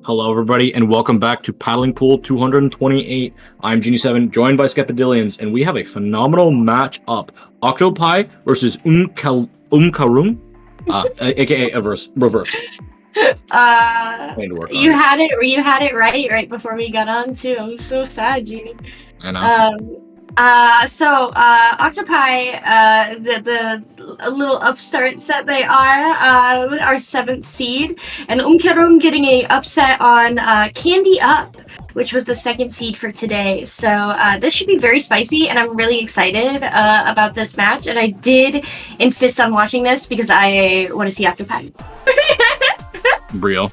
Hello, everybody, and welcome back to Paddling Pool 228. I'm Genie7, joined by Skepidillions, and we have a phenomenal match-up. Octopi versus Umkehrung, aka reverse. You had it right before we got on too. I'm so sad, Genie. I know. Octopi, the little upstarts that they are 7th seed, and Umkehrung getting a upset on Candy Up, which was the 2nd seed for today. So this should be very spicy, and I'm really excited about this match. And I did insist on watching this because I want to see Octopi. Real.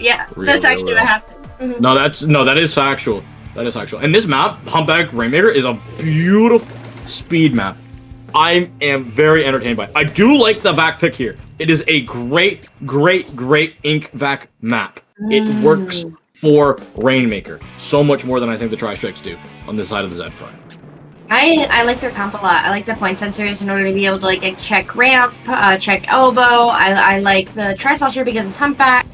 Yeah, that's actually what happened. Mm-hmm. That is factual. That is actual. And this map, Humpback Rainmaker, is a beautiful speed map. I am very entertained by it. I do like the vac pick here. It is a great ink vac map. It works for Rainmaker so much more than I think the Tri-Strikes do on this side of the Z front. I like their comp a lot. I like the point sensors in order to be able to like check ramp, check elbow. I like the Tri-Slosher because it's Humpback.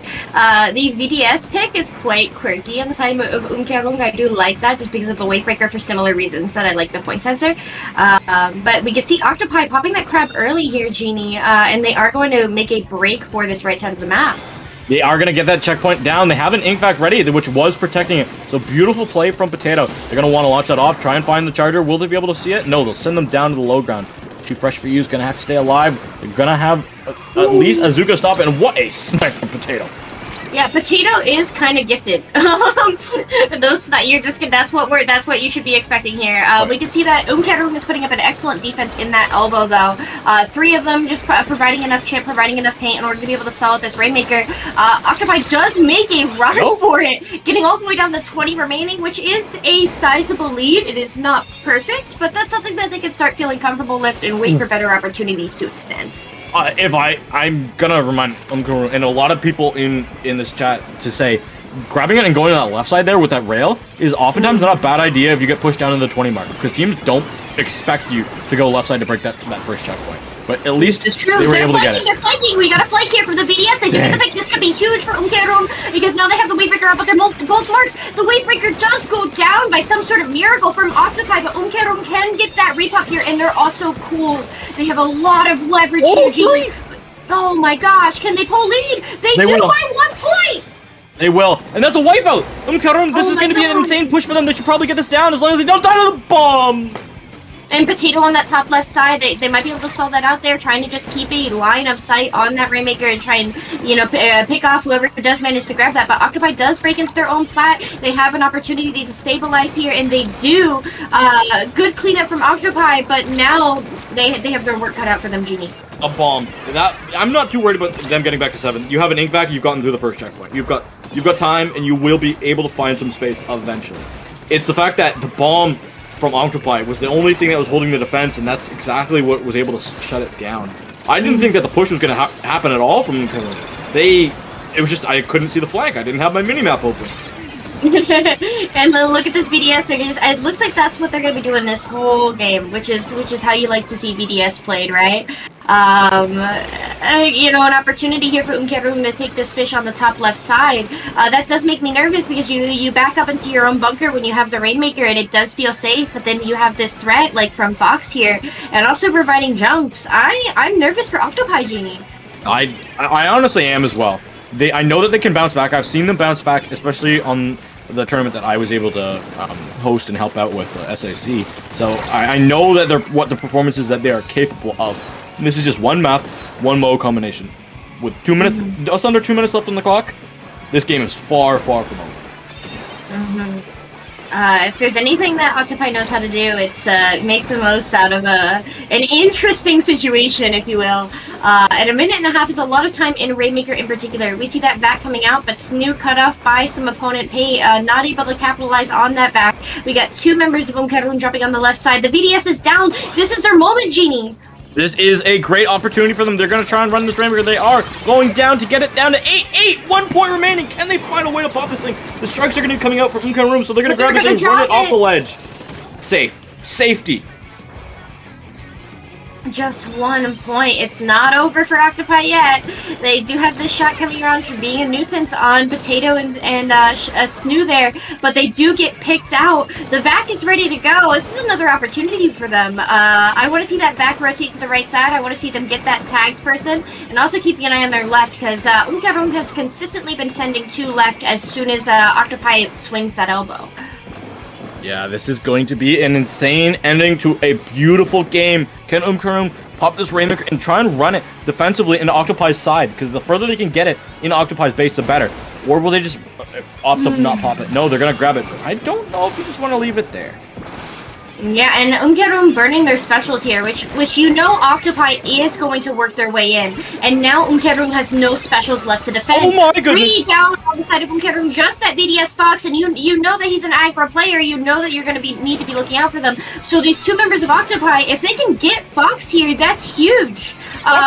The VDS pick is quite quirky on the side of Umkehrung. I do like that just because of the weight breaker for similar reasons that I like the point sensor. But we can see Octopi popping that crab early here, Genie, and they are going to make a break for this right side of the map. They are going to get that checkpoint down. They have an ink vac ready, which was protecting it. So beautiful play from Potato. They're going to want to launch that off, try and find the charger. Will they be able to see it? No, they'll send them down to the low ground. Too fresh for you is going to have to stay alive. They're going to have at least Azuka stop, and what a snipe from Potato. Yeah, Potato is kind of gifted. That's what you should be expecting here. We can see that Umkehrung is putting up an excellent defense in that elbow, though. 3 of them just providing enough chip, providing enough paint in order to be able to stall at this Rainmaker. Octopi does make a run for it, getting all the way down to 20 remaining, which is a sizable lead. It is not perfect, but that's something that they can start feeling comfortable with and wait for better opportunities to extend. I'm gonna remind Umkehrung and a lot of people in this chat to say, grabbing it and going to that left side there with that rail is oftentimes not a bad idea if you get pushed down to the 20 mark, because teams don't expect you to go left side to break that first checkpoint. But at least they were able to get it. They're flanking. We got a flank here from the VDS. They do get the pick. This could be huge for Umkehrung because now they have the wave breaker up, but they're both marked. The wave breaker does go down by some sort of miracle from Octopi, but Umkehrung can get that repop here, and they're also cool. They have a lot of leverage here. Oh my gosh, can they pull lead? They do by 1 point! They will, and that's a wipeout! Umkehrung, this is going to be an insane push for them. They should probably get this down as long as they don't die to the bomb! And Potato on that top left side, they might be able to stall that out there, trying to just keep a line of sight on that Rainmaker and try and, pick off whoever does manage to grab that. But Octopi does break into their own plat. They have an opportunity to stabilize here, and they do. Good cleanup from Octopi, but now they have their work cut out for them, Genie. A bomb. I'm not too worried about them getting back to 7. You have an ink vac, you've gotten through the first checkpoint. You've got time, and you will be able to find some space eventually. It's the fact that the bomb from Octopi was the only thing that was holding the defense, and that's exactly what was able to shut it down. I didn't think that the push was going to happen at all from Umkehrung. It was just, I couldn't see the flank. I didn't have my mini-map open. And look at this VDS. It looks like that's what they're going to be doing this whole game, which is how you like to see VDS played, right? An opportunity here for Umkehrung to take this fish on the top left side. That does make me nervous because you back up into your own bunker when you have the Rainmaker, and it does feel safe, but then you have this threat like from Fox here, and also providing jumps. I'm nervous for Octopi, Genie. I honestly am as well. I know that they can bounce back. I've seen them bounce back, especially on the tournament that I was able to host and help out with SAC. So I know that what the performances that they are capable of. And this is just one map, one mode combination. With 2 minutes, just under 2 minutes left on the clock, this game is far from over. If there's anything that Octopi knows how to do, it's make the most out of an interesting situation, if you will. And 1.5 minutes is a lot of time in Rainmaker in particular. We see that vac coming out, but Snoo cut off by some opponent paint, not able to capitalize on that vac. We got 2 members of Umkehrung dropping on the left side. The VDS is down. This is their moment, Genie. This is a great opportunity for them. They're going to try and run this Rainmaker. They are going down to get it down to 8. 1 point remaining. Can they find a way to pop this thing? The strikes are going to be coming out from Umkehrung, so they're going to grab this and run it off the ledge. Safety. just 1 point. It's not over for Octopi yet. They do have this shot coming around for being a nuisance on Potato and Snoo there, but they do get picked out. The vac is ready to go. This is another opportunity for them. I want to see that vac rotate to the right side. I want to see them get that tags person, and also keeping an eye on their left, because Umkehrung has consistently been sending 2 left as soon as Octopi swings that elbow. Yeah, this is going to be an insane ending to a beautiful game. Can Umkehrung pop this Rainmaker and try and run it defensively into Octopi's side? Because the further they can get it into Octopi's base, the better. Or will they just opt to not pop it? No, they're going to grab it. I don't know if you just want to leave it there. Yeah, and Umkehrung burning their specials here, which you know Octopi is going to work their way in. And now Umkehrung has no specials left to defend. Oh my goodness! 3 down on the side of Umkehrung, just that VDS Fox, and you know that he's an aggro player, you know that you're going to need to be looking out for them. So these 2 members of Octopi, if they can get Fox here, that's huge.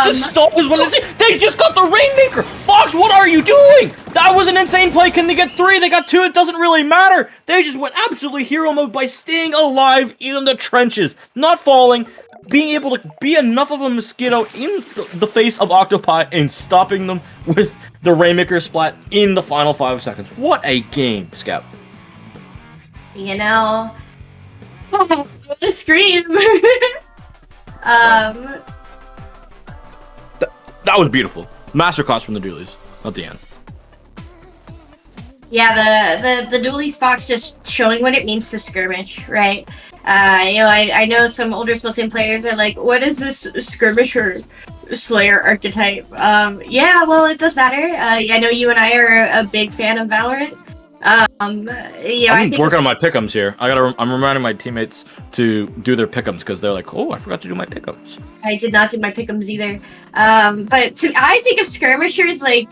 Just stop is what they just got the Rainmaker! Fox, what are you doing? That was an insane play. Can they get 3? They got 2. It doesn't really matter. They just went absolutely hero mode by staying alive in the trenches, not falling, being able to be enough of a mosquito in the face of Octopi and stopping them with the Rainmaker splat in the final 5 seconds. What a game, Scout. You know, what a scream. That was beautiful. Masterclass from the Doolies at the end. Yeah, the Doolies Fox just showing what it means to skirmish, right? You know, I know some older Splatoon players are like, what is this skirmisher Slayer archetype? Yeah, well, it does matter. I know you and I are a big fan of Valorant. Yeah, I'm working on my pick'ems here. I'm reminding my teammates to do their pick'ems because they're like, oh, I forgot to do my pick'ems. I did not do my pick'ems either. But I think of skirmishers like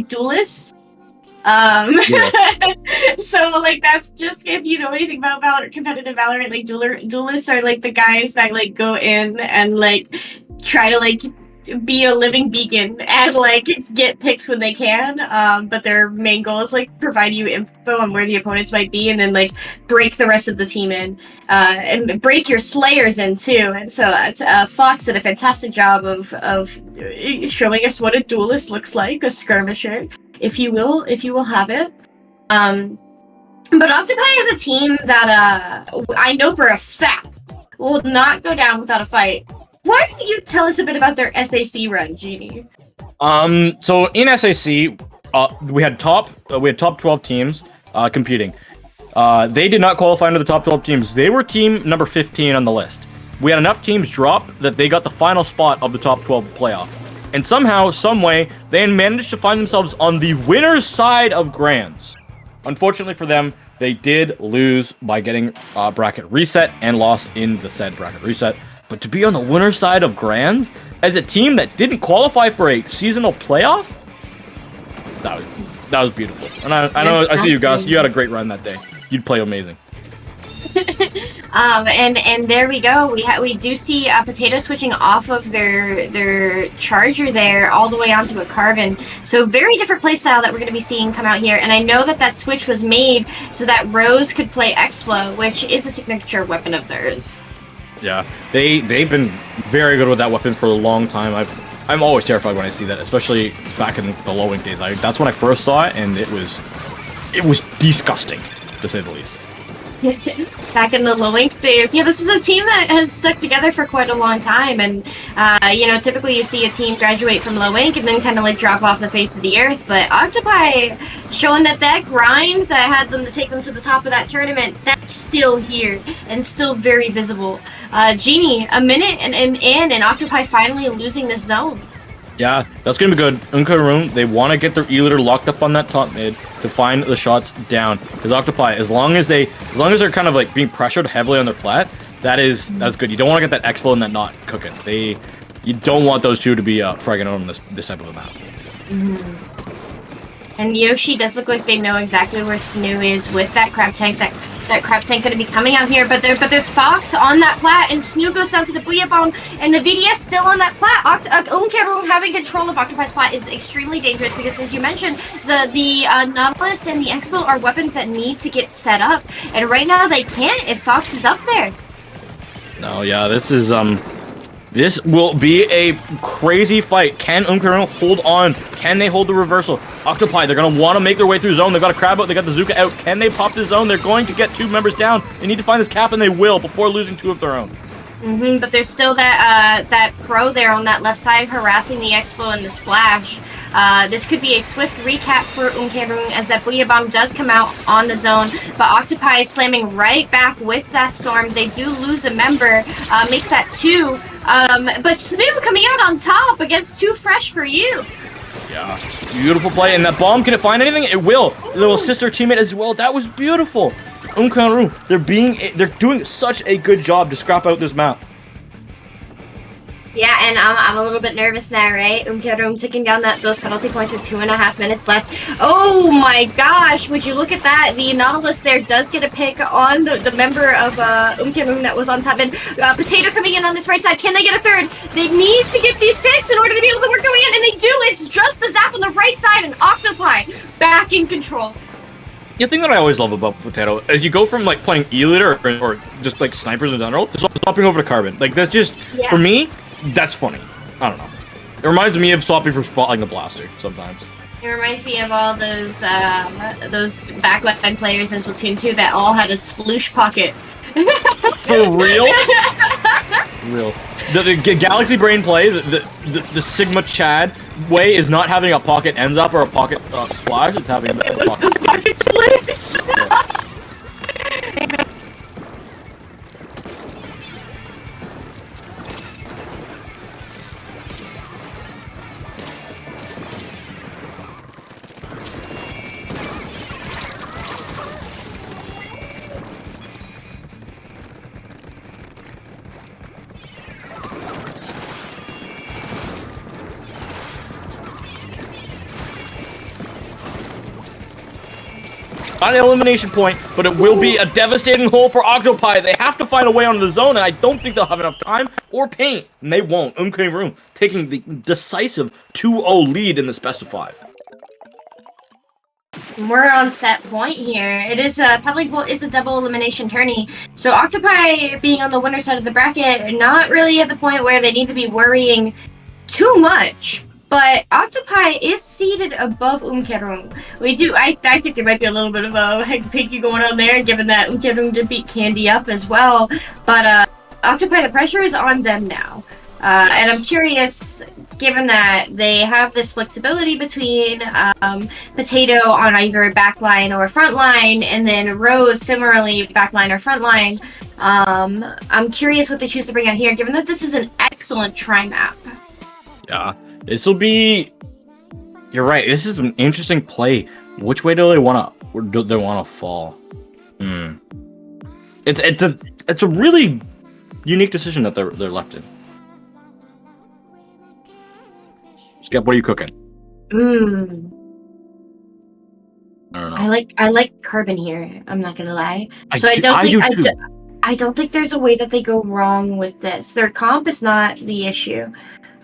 duelists. Yeah. So like that's just if you know anything about Valorant, competitive Valorant, like duelists are like the guys that like go in and like try to like be a living beacon and like get picks when they can, but their main goal is like provide you info on where the opponents might be and then like break the rest of the team in, and break your slayers in too. And so Fox did a fantastic job of showing us what a duelist looks like, a skirmisher, if you will have it. But Octopi is a team that I know for a fact will not go down without a fight. Why don't you tell us a bit about their SAC run, Genie? So in SAC, we had top 12 teams competing. They did not qualify into the top 12 teams. They were team number 15 on the list. We had enough teams drop that they got the final spot of the top 12 playoff. And somehow, someway, they managed to find themselves on the winner's side of Grands. Unfortunately for them, they did lose by getting bracket reset and lost in the said bracket reset. But to be on the winner's side of Grands as a team that didn't qualify for a seasonal playoff, that was beautiful. And I see you guys. You had a great run that day. You'd play amazing. And there we go. We do see Potato switching off of their charger there all the way onto a carbon. So very different playstyle that we're going to be seeing come out here. And I know that switch was made so that Rose could play Explo, which is a signature weapon of theirs. Yeah, they've been very good with that weapon for a long time. I'm always terrified when I see that, especially back in the low ink days. That's when I first saw it, and it was disgusting, to say the least. Back in the low ink days. Yeah, this is a team that has stuck together for quite a long time, and you know, typically you see a team graduate from low ink and then kind of like drop off the face of the earth, but Octopi showing that grind that had them to take them to the top of that tournament, that's still here and still very visible. Genie, a minute and Octopi finally losing this zone. Yeah, that's gonna be good. Umkehrung, they want to get their E-liter locked up on that top mid to find the shots down. Because Octopi, as long as they're kind of like being pressured heavily on their plat, that's good. You don't want to get that expo and that not cooking. You don't want those two to be fragging on this type of a map. Mm-hmm. And Yoshi does look like they know exactly where Snoo is with that crab tank. That crab tank going to be coming out here, but there's Fox on that plat, and Snoo goes down to the Booyah Bone, and the VDS still on that plat. Umkehrung having control of Octopi's plat is extremely dangerous because, as you mentioned, the Nautilus and the Expo are weapons that need to get set up, and right now they can't if Fox is up there. No, yeah, this is This will be a crazy fight. Can Umkehrung hold on? Can they hold the reversal? Octopi, they're going to want to make their way through zone. They've got a crab out. They got the Zuka out. Can they pop the zone? They're going to get 2 members down. They need to find this cap, and they will before losing 2 of their own. But there's still that pro there on that left side harassing the Expo and the Splash. This could be a swift recap for Umkehrung as that Booyah Bomb does come out on the zone, but Octopi is slamming right back with that Storm. They do lose a member, makes that 2, but Snoo coming out on top against 2 fresh for you. Yeah, beautiful play, and that bomb, can it find anything? It will. The little sister teammate as well. That was beautiful. Umkehrung, they're doing such a good job to scrap out this map. Yeah, and I'm a little bit nervous now, right? Umkehrung taking down those penalty points with 2.5 minutes left. Oh my gosh, would you look at that? The Nautilus there does get a pick on the member of Umkehrung that was on top. And Potato coming in on this right side. Can they get a third? They need to get these picks in order to be able to work their way in, and they do. It's just the zap on the right side, and Octopi back in control. The thing that I always love about Potato is you go from like playing E-Leader or just like snipers in general to swapping over to Carbon. Like that's just, for me, that's funny. I don't know. It reminds me of swapping from Spotlight the Blaster sometimes. It reminds me of all those backline players in Splatoon 2 that all had a sploosh pocket. For real? Real. The Galaxy Brain play, the Sigma Chad way is not having a pocket ends up or a pocket splash, it's having a pocket split. Not an elimination point, but it will be a devastating hole for Octopi. They have to find a way onto the zone, and I don't think they'll have enough time or paint, and they won't. Umkehrung taking the decisive 2-0 lead in this best of 5. We're on set point here. It is probably is a double elimination tourney. So Octopi being on the winner side of the bracket, not really at the point where they need to be worrying too much. But Octopi is seated above Umkehrung. I think there might be a little bit of a pinky going on there, given that Umkehrung did beat Candy up as well. But Octopi, the pressure is on them now. And I'm curious, given that they have this flexibility between Potato on either a backline or a front line, and then Rose similarly backline or front line. I'm curious what they choose to bring out here, given that this is an excellent tri-map. Yeah. This will be. You're right. This is an interesting play. Which way do they want to? Or do they want to fall? It's a really unique decision that they're left in. Skip, what are you cooking? I don't know. I like Carbon here. I'm not gonna lie. So I don't think there's a way that they go wrong with this. Their comp is not the issue.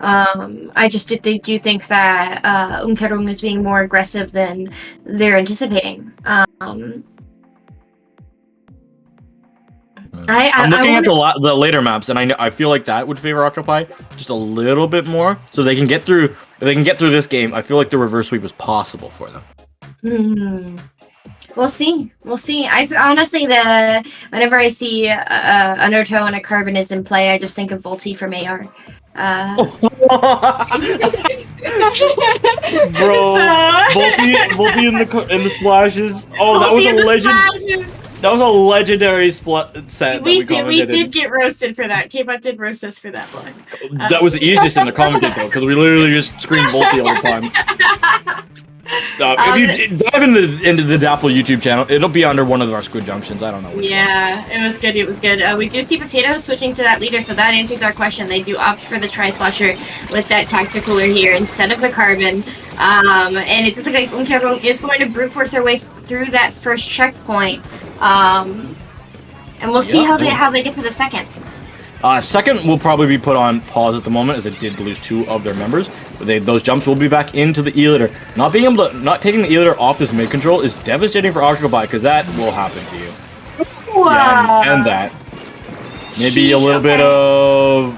I just do think that Umkehrung is being more aggressive than they're anticipating. I'm looking at the later maps, and I feel like that would favor Octopi just a little bit more, so they can get through. If they can get through this game, I feel like the reverse sweep is possible for them. We'll see. I honestly, whenever I see Undertow and a Carbon is in play, I just think of Volty from AR. Bro, Volty in the splashes. Oh, that was a legend. That was a legendary set. We did get roasted for that. K-Bot did roast us for that one. That was the easiest in the commented though, because we literally just screamed Volty all the time. If you dive into the Dapple YouTube channel, it'll be under one of our Squid Junctions. I don't know which one. It was good. It was good. We do see Potato switching to that leader, so that answers our question. They do opt for the Tri-Slasher with that Tacticooler here instead of the Carbon. And it just looks like Umkehrung is going to brute force their way through that first checkpoint. And we'll see how they get to the second. Second will probably be put on pause at the moment, as it did lose 2 of their members. But those jumps will be back into the E-Litter. Not taking the E-Litter off this mid control is devastating for Octopi, because that will happen to you. Wow. Yeah, and that. Maybe a little bit of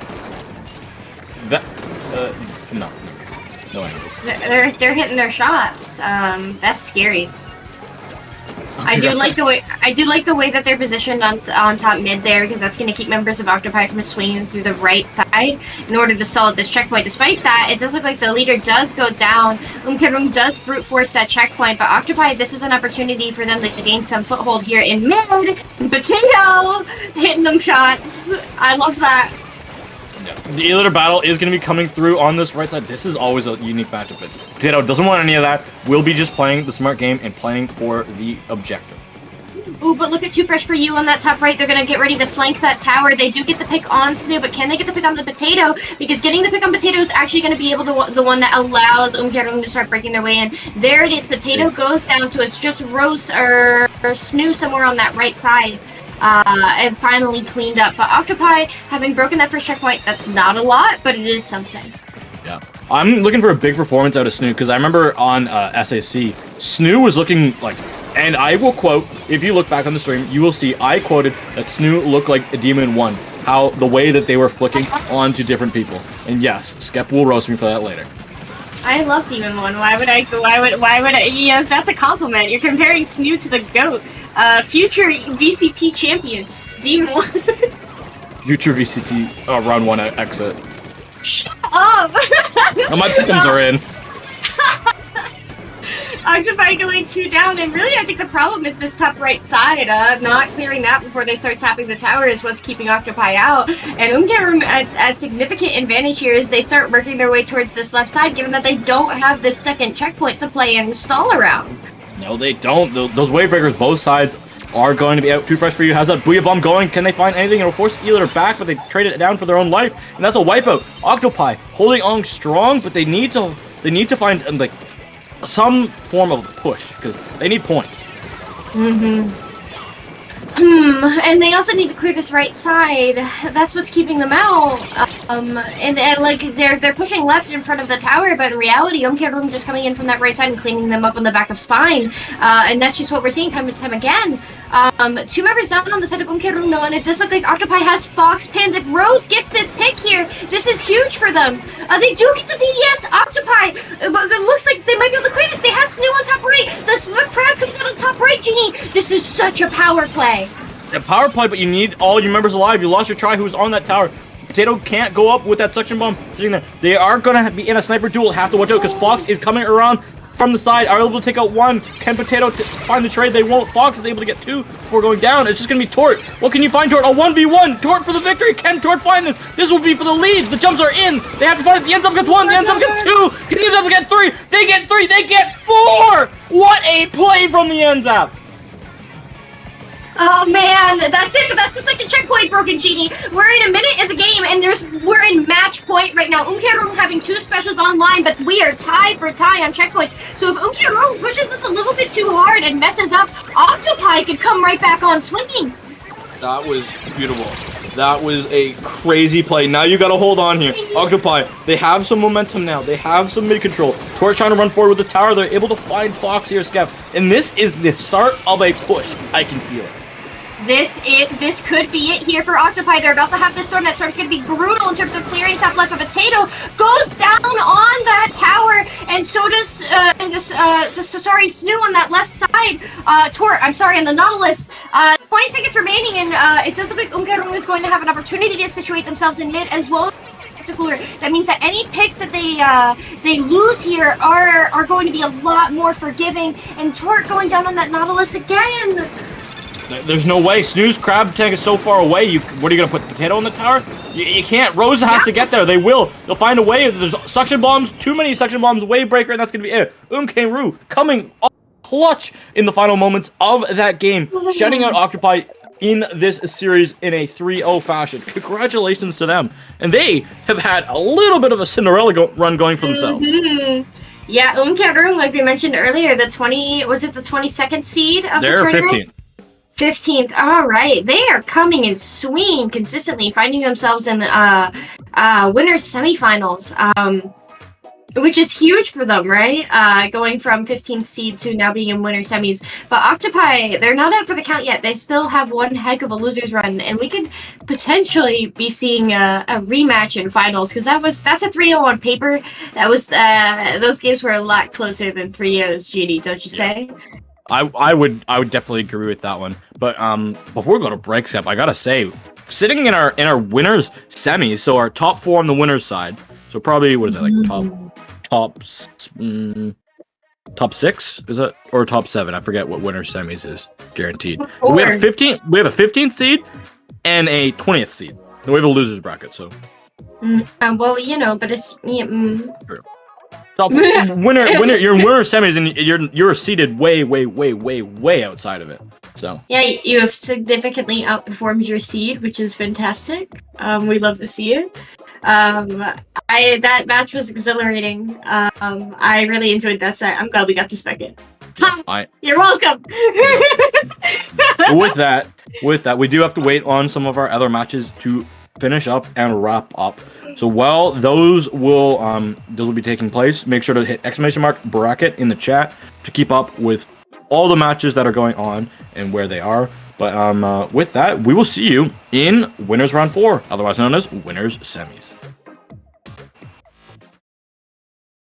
No angles. They're hitting their shots. That's scary. I do like the way that they're positioned on top mid there, because that's going to keep members of Octopi from swinging through the right side in order to stall at this checkpoint. Despite that, it does look like the leader does go down. Umkehrung does brute force that checkpoint, but Octopi, this is an opportunity for them to gain some foothold here in mid. Potato hitting them shots. I love that. Yeah. The E-Litter battle is going to be coming through on this right side. This is always a unique matchup. Potato doesn't want any of that. Will be just playing the smart game and playing for the objective. Ooh, but look at Too Fresh for You on that top right. They're going to get ready to flank that tower. They do get the pick on Snoo, but can they get the pick on the Potato? Because getting the pick on Potato is actually going to be able to the one that allows Umkehrung to start breaking their way in. There it is. Potato goes down, so it's just Rose or Snoo somewhere on that right side. And finally cleaned up. But Octopi, having broken that first checkpoint, that's not a lot, but it is something. Yeah. I'm looking for a big performance out of Snoo, because I remember on SAC, Snoo was looking like, and I will quote, if you look back on the stream, you will see I quoted that Snoo looked like a Demon 1, how the way that they were flicking onto different people. And yes, Skep will roast me for that later. I love Demon 1. Why would I, yes, that's a compliment. You're comparing Snoo to the GOAT. Future VCT champion, Demon 1. Future VCT round 1 exit. Shut up! Oh, my pickums are in. Octopi going 2 down, and really I think the problem is this top right side. Not clearing that before they start tapping the tower is what's keeping Octopi out. And Umkehrung at significant advantage here as they start working their way towards this left side, given that they don't have this second checkpoint to play and stall around. No, they don't. Those wave breakers, both sides, are going to be out. Too Fresh for You has that Booyah Bomb going. Can they find anything? It'll force E-Litter back, but they trade it down for their own life, and that's a wipeout. Octopi holding on strong, but they need to find like some form of push, because they need points. And they also need to clear this right side. That's what's keeping them out. And like they're pushing left in front of the tower, but in reality, Umkehrung just coming in from that right side and cleaning them up on the back of Spine. And that's just what we're seeing time and time again. 2 members down on the side of Umkehrung though, and it does look like Octopi has Fox pins. If Rose gets this pick here, this is huge for them. They do get the VDS. Octopi, but it looks like they might be able to clear this. They have Snoo on top right. The crab comes out on top right, Genie. This is such a power play. A power play, but you need all your members alive. You lost your try who's on that tower. Potato can't go up with that suction bomb sitting there. They are going to be in a sniper duel. Have to watch out because Fox is coming around from the side. Are able to take out 1. Can Potato find the trade? They won't. Fox is able to get 2 before going down. It's just going to be Tort. What can you find, Tort? A 1v1. Tort for the victory. Can Tort find this? This will be for the lead. The jumps are in. They have to find it. The ends up gets 1. The ends up gets 2. Can the ends up get 3? They get 3. They get 4. What a play from the ends up. Oh man, that's it. That's the second checkpoint broken, Genie. We're in a minute in the game, and we're in match point right now. Umkehrung having 2 specials online, but we are tied for tie on checkpoints. So if Umkehrung pushes this a little bit too hard and messes up, Octopi could come right back on swinging. That was beautiful. That was a crazy play. Now you gotta hold on here. Octopi, they have some momentum now. They have some mid-control. Torch trying to run forward with the tower. They're able to find Fox here, Skev. And this is the start of a push. I can feel it. This could be it here for Octopi. They're about to have this storm. That storm's going to be brutal in terms of clearing top left. But Potato goes down on that tower, and so does Snoo on that left side. On the Nautilus. 20 seconds remaining, and it does look like Umkehrung is going to have an opportunity to situate themselves in mid as well. That means that any picks that they lose here are going to be a lot more forgiving. And Tort going down on that Nautilus again. There's no way. Snoo's crab tank is so far away. What are you gonna put Potato on the tower? You can't. Rosa has to get there. They will. They'll find a way. There's suction bombs. Too many suction bombs. Wave breaker, and that's gonna be it. Umkehrung coming up clutch in the final moments of that game, shutting out Octopi in this series in a 3-0 fashion. Congratulations to them. And they have had a little bit of a Cinderella run going for themselves. Yeah, Umkehrung, like we mentioned earlier, the 22nd seed of the tournament? 15th. 15th. All right. They are coming in swinging consistently, finding themselves in winners semifinals. which is huge for them, right? Going from 15th seed to now being in winner semis. But Octopi, they're not out for the count yet. They still have one heck of a losers run, and we could potentially be seeing a rematch in finals because that's a 3-0 on paper. That was those games were a lot closer than 3-0s, GD, don't you say? I would definitely agree with that one. But before we go to breaks up, I gotta say, sitting in our winners semis, so our top 4 on the winners side. So probably what is that, like top 6 is it, or top 7? I forget what winners semis is guaranteed. But we have 15. We have a 15th seed and a 20th seed. And we have a losers bracket. So well, you know, but it's true. Top winner. You're in winner semis, and you're seated way outside of it. So yeah, you have significantly outperformed your seed, which is fantastic. We love to see it. That match was exhilarating. I really enjoyed that set. I'm glad we got to spec it. You're welcome. with that, we do have to wait on some of our other matches to finish up and wrap up. So while those will be taking place, make sure to hit ! bracket in the chat to keep up with all the matches that are going on and where they are. But with that, we will see you in winners round 4, otherwise known as winners semis.